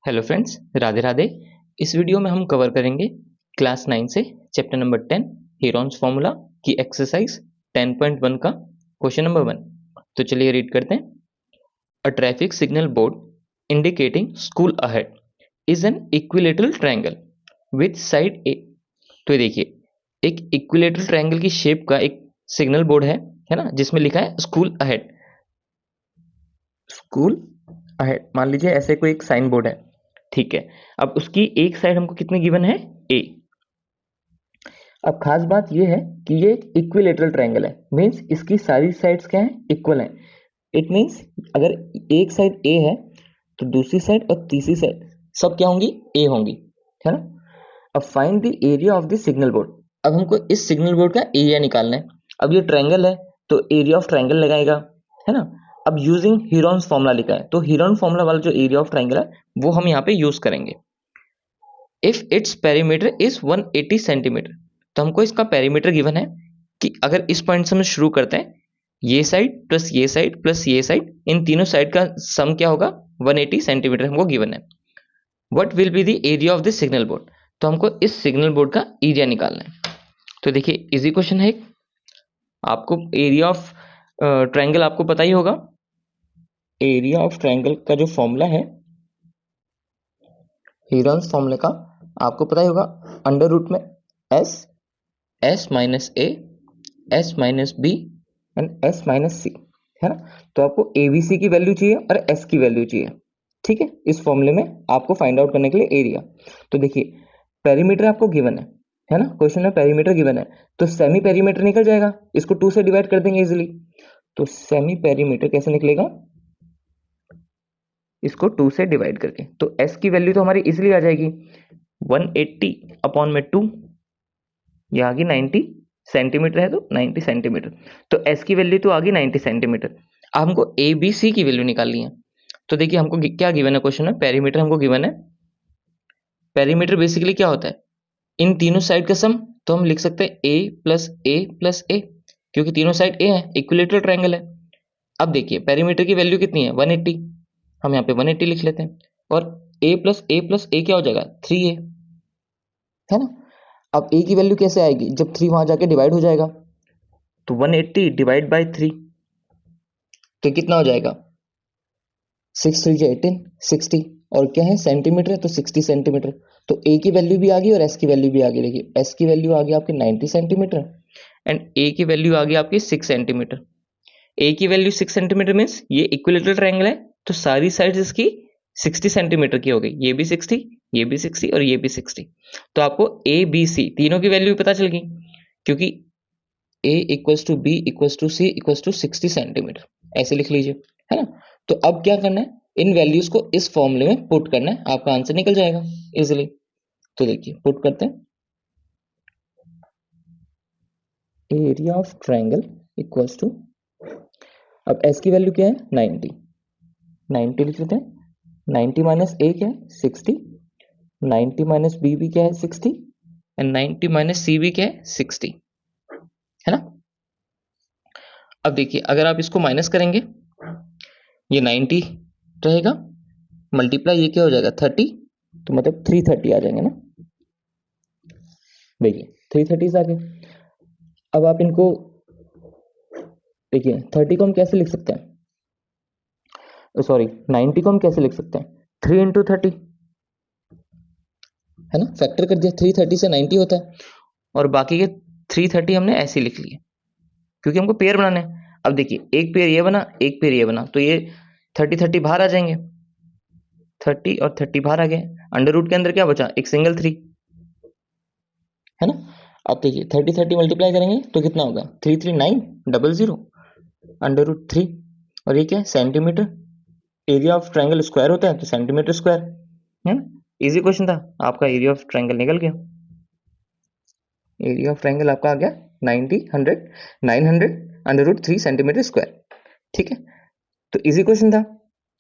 Hello friends, Radhe Radhe. इस video में हम कवर करेंगे क्लास 9 से चैप्टर नंबर 10 हीरोन्स फार्मूला की एक्सरसाइज 10.1 का क्वेश्चन नंबर 1। तो चलिए रीड करते हैं। A traffic signal board indicating school ahead is an equilateral triangle with side a. तो देखिए, एक इक्विलेटरल ट्रायंगल की शेप का एक सिग्नल बोर्ड है ना, जिसमें लिखा है स्कूल अहेड। स्कूल अहेड मान लीजिए ऐसे कोई एक साइन बोर्ड है, ठीक है। अब उसकी एक साइड हमको कितनी गिवन है, ए। अब खास बात यह है कि ये एक इक्विलेटरल ट्रायंगल है, मींस इसकी सारी साइड्स क्या है, इक्वल है। इट मींस अगर एक साइड ए है तो दूसरी साइड और तीसरी साइड सब क्या होंगी, ए होंगी, है ना। अब find the area of the signal board. अब हमको इस सिग्नल बोर्ड का एरिया निकालना है। अब ये ट्रायंगल है तो एरिया ऑफ ट्रायंगल लगाएगा, है ना। अब यूजिंग हीरोन्स फॉर्मूला लिखा है तो हीरोन फॉर्मूला वाला जो एरिया ऑफ ट्रायंगल है वो हम यहाँ पे यूज करेंगे। If its perimeter is 180 centimetre, तो हमको इसका पेरीमीटर गिवन है कि अगर इस पॉइंट से हम शुरू करते हैं, ये साइड प्लस ये साइड प्लस ये साइड, इन तीनों साइड का सम क्या होगा, 180 सेंटीमीटर हमको गिवन है। What will be the area of the signal board, तो हमको इस सिग्नल बोर्ड का एरिया निकालना है। तो देखिए इजी क्वेश्चन है। आपको एरिया ऑफ ट्रायंगल आपको पता ही होगा। एरिया ऑफ ट्रायंगल का जो फॉर्मूला है हीरोन्स फॉर्मूले का आपको पता ही होगा, अंडर रूट में s minus a, s minus b and s minus c, है ना। तो आपको ए बी सी की वैल्यू चाहिए और एस की वैल्यू चाहिए, ठीक है। इस फॉर्मूले में आपको फाइंड आउट करने के लिए एरिया। तो देखिए पेरीमीटर आपको गिवन है ना, क्वेश्चन में पेरीमीटर गिवन है तो सेमी पेरीमीटर निकल जाएगा, इसको 2 से डिवाइड कर देंगे इजीली। तो सेमी पेरीमीटर कैसे निकलेगा, इसको 2 से डिवाइड करके, तो एस की वैल्यू तो हमारी इजीली आ जाएगी 180 अपॉन में 2, ये आ गई 90 सेंटीमीटर है तो 90 सेंटीमीटर। तो एस की वैल्यू तो आ गई 90 सेंटीमीटर। अब हमको ए बी सी की वैल्यू निकालनी है। तो देखिए हमको क्या गिवन है क्वेश्चन में, पेरीमीटर हमको गिवन है। पेरीमीटर बेसिकली क्या होता है, इन तीनों साइड का सम। तो हम लिख सकते हैं ए प्लस ए प्लस ए, क्योंकि तीनों साइड ए है, इक्विलेटरल ट्रायंगल है। अब देखिए पेरीमीटर की वैल्यू कितनी है, 180, हम यहाँ पे 180 लिख लेते हैं। और ए प्लस ए क्या हो जाएगा, 3a, है ना। अब ए की वैल्यू कैसे आएगी, जब 3 वहां जाके डिवाइड हो जाएगा, तो 180 डिवाइड बाई 3, तो कितना हो जाएगा, 6 3 18, 60। और क्या है, सेंटीमीटर है तो 60 सेंटीमीटर। तो ए की वैल्यू भी आ गई और एस की वैल्यू भी आ गई। देखिए एस की वैल्यू आ गई आपकी 90 सेंटीमीटर एंड ए की वैल्यू आ गई आपकी 6 सेंटीमीटर। ए की वैल्यू 6 सेंटीमीटर मीन्स ये इक्विलेटरल ट्रायंगल है तो सारी साइड्स इसकी 60 सेंटीमीटर की हो गई, ये भी 60, ये भी 60 और ये भी 60। तो आपको ए बी सी तीनों की वैल्यू पता चल गई, क्योंकि a equals to b equals to c equals to 60 centimetre, ऐसे लिख लीजिए, है ना। तो अब क्या करना है, इन वैल्यूज को इस फॉर्मूले में पुट करना है, आपका आंसर निकल जाएगा इजिली। तो देखिए पुट करते हैं, area of triangle equals to, अब एस की वैल्यू क्या है, 90 लिख लेते हैं। 90 माइनस ए क्या है, 60, 90 माइनस बी भी क्या है, 60 एंड 90 माइनस सी भी क्या है, 60, है ना। अब देखिए अगर आप इसको माइनस करेंगे, ये 90 रहेगा, मल्टीप्लाई ये क्या हो जाएगा 30, तो मतलब 330 आ जाएंगे ना। देखिए 330 आ गए। अब आप इनको देखिए 30 को हम कैसे लिख सकते हैं, सॉरी 90 को हम कैसे लिख सकते हैं, 3 इंटू 30, है ना। फैक्टर कर दिया, 330 से 90 होता है और बाकी के 330 हमने ऐसे लिख लिए क्योंकि हमको पेयर बनाना है। अब देखिए एक पेयर ये बना, एक पेयर ये बना, तो ये 30 बाहर आ जाएंगे, 30 और 30 बाहर आ गए। अंडर रूट के अंदर क्या बचा, एक सिंगल 3, है ना। अब देखिए 30 मल्टीप्लाई करेंगे तो कितना होगा, 33900 अंडर रूट 3, और ये क्या है, centimetre. Area of triangle square होता है तो सेंटीमीटर स्क्वायर, है ना। इजी क्वेश्चन था, आपका एरिया ऑफ ट्रायंगल निकल गया। एरिया ऑफ ट्रायंगल आपका आ गया 900 अंडर रूट 3 सेंटीमीटर स्क्वायर, ठीक है। तो इजी क्वेश्चन था,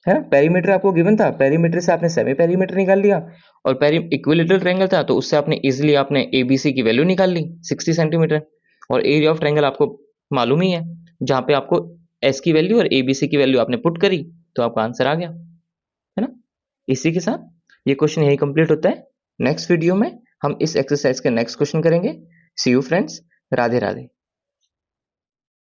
है ना। पेरीमीटर आपको गिवन था, पेरीमीटर से आपने सेमी पेरीमीटर निकाल लिया, और इक्विलेटरल ट्रायंगल था तो उससे आपने इजीली आपने एबीसी की वैल्यू निकाल ली 60 सेंटीमीटर। और एरिया ऑफ ट्रायंगल आपको मालूम ही है, जहां पे आपको एस की वैल्यू और एबीसी की वैल्यू आपने पुट करी तो आपका आंसर आ गया, है ना। इसी के साथ ये क्वेश्चन यही कंप्लीट होता है। नेक्स्ट वीडियो में हम इस एक्सरसाइज के नेक्स्ट क्वेश्चन करेंगे। सी यू फ्रेंड्स, राधे राधे।